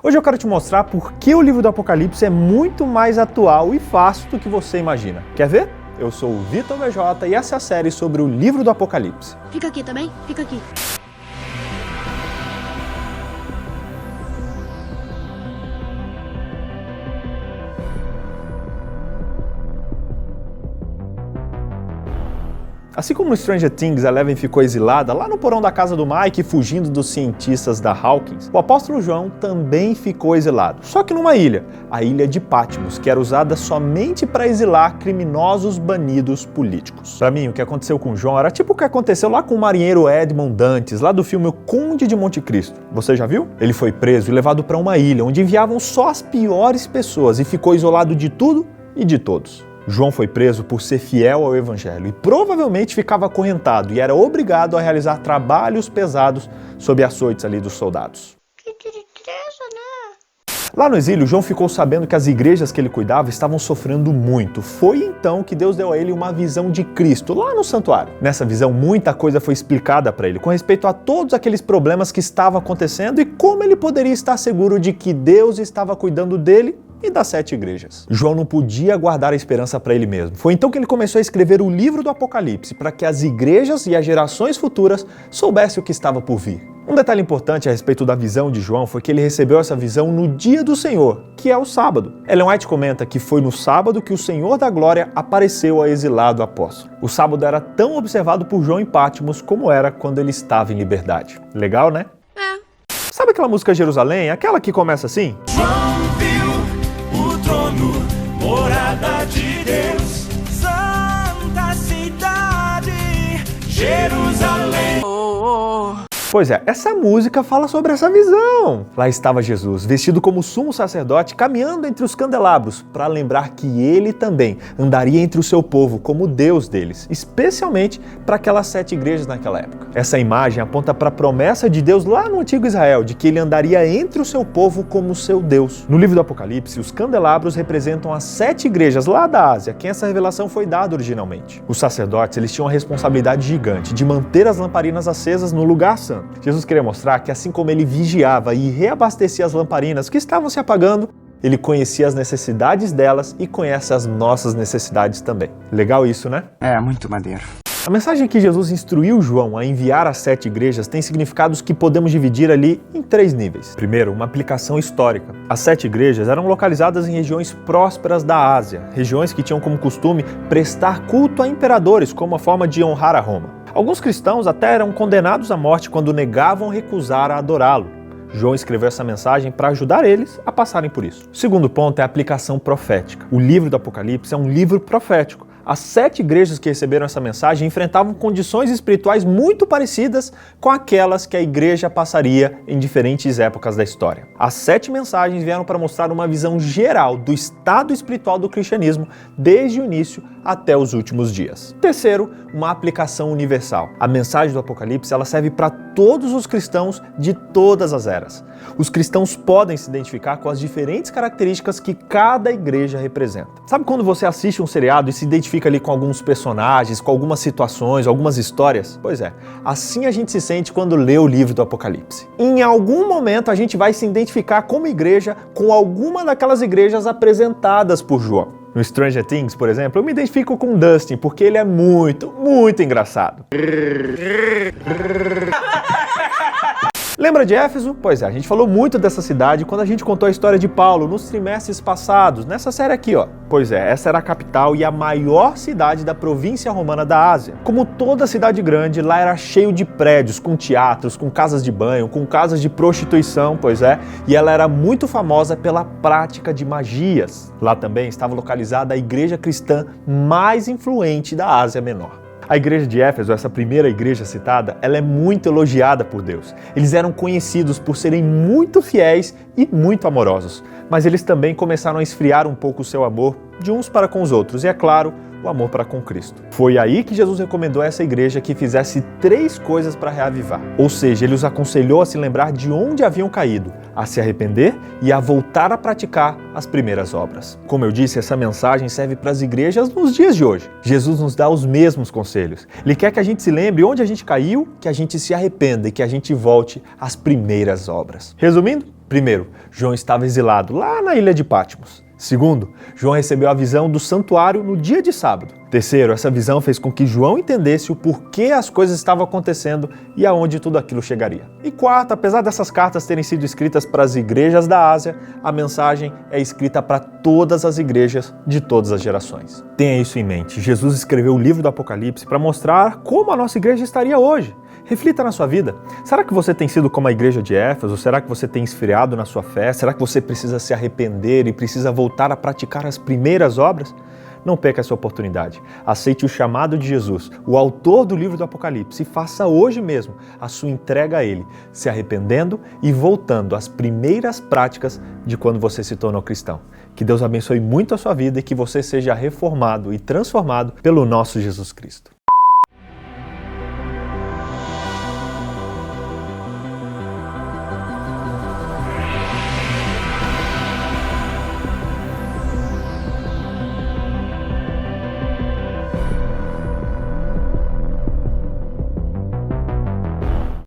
Hoje eu quero te mostrar por que o livro do Apocalipse é muito mais atual e fácil do que você imagina. Quer ver? Eu sou o Vitor VJ e essa é a série sobre o livro do Apocalipse. Fica aqui também? Fica aqui. Assim como no Stranger Things, Eleven ficou exilada lá no porão da casa do Mike, fugindo dos cientistas da Hawkins, o apóstolo João também ficou exilado, só que numa ilha, a ilha de Patmos, que era usada somente para exilar criminosos banidos políticos. Para mim, o que aconteceu com João era tipo o que aconteceu lá com o marinheiro Edmond Dantes, lá do filme O Conde de Monte Cristo. Você já viu? Ele foi preso e levado para uma ilha, onde enviavam só as piores pessoas e ficou isolado de tudo e de todos. João foi preso por ser fiel ao Evangelho e provavelmente ficava acorrentado e era obrigado a realizar trabalhos pesados sob açoites ali dos soldados. Que tristeza, né? Lá no exílio, João ficou sabendo que as igrejas que ele cuidava estavam sofrendo muito. Foi então que Deus deu a ele uma visão de Cristo, lá no santuário. Nessa visão, muita coisa foi explicada para ele com respeito a todos aqueles problemas que estavam acontecendo e como ele poderia estar seguro de que Deus estava cuidando dele e das 7 igrejas. João não podia guardar a esperança para ele mesmo. Foi então que ele começou a escrever o livro do Apocalipse para que as igrejas e as gerações futuras soubessem o que estava por vir. Um detalhe importante a respeito da visão de João foi que ele recebeu essa visão no dia do Senhor, que é o sábado. Ellen White comenta que foi no sábado que o Senhor da Glória apareceu ao exilado apóstolo. O sábado era tão observado por João em Patmos como era quando ele estava em liberdade. Legal, né? É. Sabe aquela música Jerusalém? Aquela que começa assim? Morada de Deus, Santa Cidade, Jerusalém. Pois é, essa música fala sobre essa visão. Lá estava Jesus, vestido como sumo sacerdote, caminhando entre os candelabros, para lembrar que ele também andaria entre o seu povo como Deus deles, especialmente para aquelas 7 igrejas naquela época. Essa imagem aponta para a promessa de Deus lá no antigo Israel, de que ele andaria entre o seu povo como seu Deus. No livro do Apocalipse, os candelabros representam as 7 igrejas lá da Ásia, quem essa revelação foi dada originalmente. Os sacerdotes, eles tinham uma responsabilidade gigante de manter as lamparinas acesas no lugar santo. Jesus queria mostrar que assim como ele vigiava e reabastecia as lamparinas que estavam se apagando, ele conhecia as necessidades delas e conhece as nossas necessidades também. Legal isso, né? É, muito maneiro. A mensagem que Jesus instruiu João a enviar às 7 igrejas tem significados que podemos dividir ali em 3 níveis. Primeiro, uma aplicação histórica. As 7 igrejas eram localizadas em regiões prósperas da Ásia, regiões que tinham como costume prestar culto a imperadores como uma forma de honrar a Roma. Alguns cristãos até eram condenados à morte quando negavam recusar a adorá-lo. João escreveu essa mensagem para ajudar eles a passarem por isso. O segundo ponto é a aplicação profética. O livro do Apocalipse é um livro profético. As 7 igrejas que receberam essa mensagem enfrentavam condições espirituais muito parecidas com aquelas que a igreja passaria em diferentes épocas da história. As 7 mensagens vieram para mostrar uma visão geral do estado espiritual do cristianismo desde o início até os últimos dias. Terceiro, uma aplicação universal. A mensagem do Apocalipse ela serve para todos os cristãos de todas as eras. Os cristãos podem se identificar com as diferentes características que cada igreja representa. Sabe quando você assiste um seriado e se identifica ali com alguns personagens, com algumas situações, algumas histórias? Pois é, assim a gente se sente quando lê o livro do Apocalipse. Em algum momento a gente vai se identificar como igreja com alguma daquelas igrejas apresentadas por João. No Stranger Things, por exemplo, eu me identifico com Dustin porque ele é muito engraçado. Lembra de Éfeso? Pois é, a gente falou muito dessa cidade quando a gente contou a história de Paulo nos trimestres passados, nessa série aqui, ó. Pois é, essa era a capital e a maior cidade da província romana da Ásia. Como toda cidade grande, lá era cheio de prédios, com teatros, com casas de banho, com casas de prostituição, pois é, e ela era muito famosa pela prática de magias. Lá também estava localizada a igreja cristã mais influente da Ásia Menor. A igreja de Éfeso, essa primeira igreja citada, ela é muito elogiada por Deus. Eles eram conhecidos por serem muito fiéis e muito amorosos, mas eles também começaram a esfriar um pouco o seu amor de uns para com os outros e, é claro, o amor para com Cristo. Foi aí que Jesus recomendou a essa igreja que fizesse 3 coisas para reavivar. Ou seja, ele os aconselhou a se lembrar de onde haviam caído, a se arrepender e a voltar a praticar as primeiras obras. Como eu disse, essa mensagem serve para as igrejas nos dias de hoje. Jesus nos dá os mesmos conselhos. Ele quer que a gente se lembre onde a gente caiu, que a gente se arrependa e que a gente volte às primeiras obras. Resumindo, Primeiro, João estava exilado lá na ilha de Patmos. Segundo, João recebeu a visão do santuário no dia de sábado. Terceiro, essa visão fez com que João entendesse o porquê as coisas estavam acontecendo e aonde tudo aquilo chegaria. E quarto, apesar dessas cartas terem sido escritas para as igrejas da Ásia, a mensagem é escrita para todas as igrejas de todas as gerações. Tenha isso em mente. Jesus escreveu o livro do Apocalipse para mostrar como a nossa igreja estaria hoje. Reflita na sua vida. Será que você tem sido como a igreja de Éfeso? Será que você tem esfriado na sua fé? Será que você precisa se arrepender e precisa voltar a praticar as primeiras obras? Não perca essa oportunidade. Aceite o chamado de Jesus, o autor do livro do Apocalipse, e faça hoje mesmo a sua entrega a Ele, se arrependendo e voltando às primeiras práticas de quando você se tornou cristão. Que Deus abençoe muito a sua vida e que você seja reformado e transformado pelo nosso Jesus Cristo.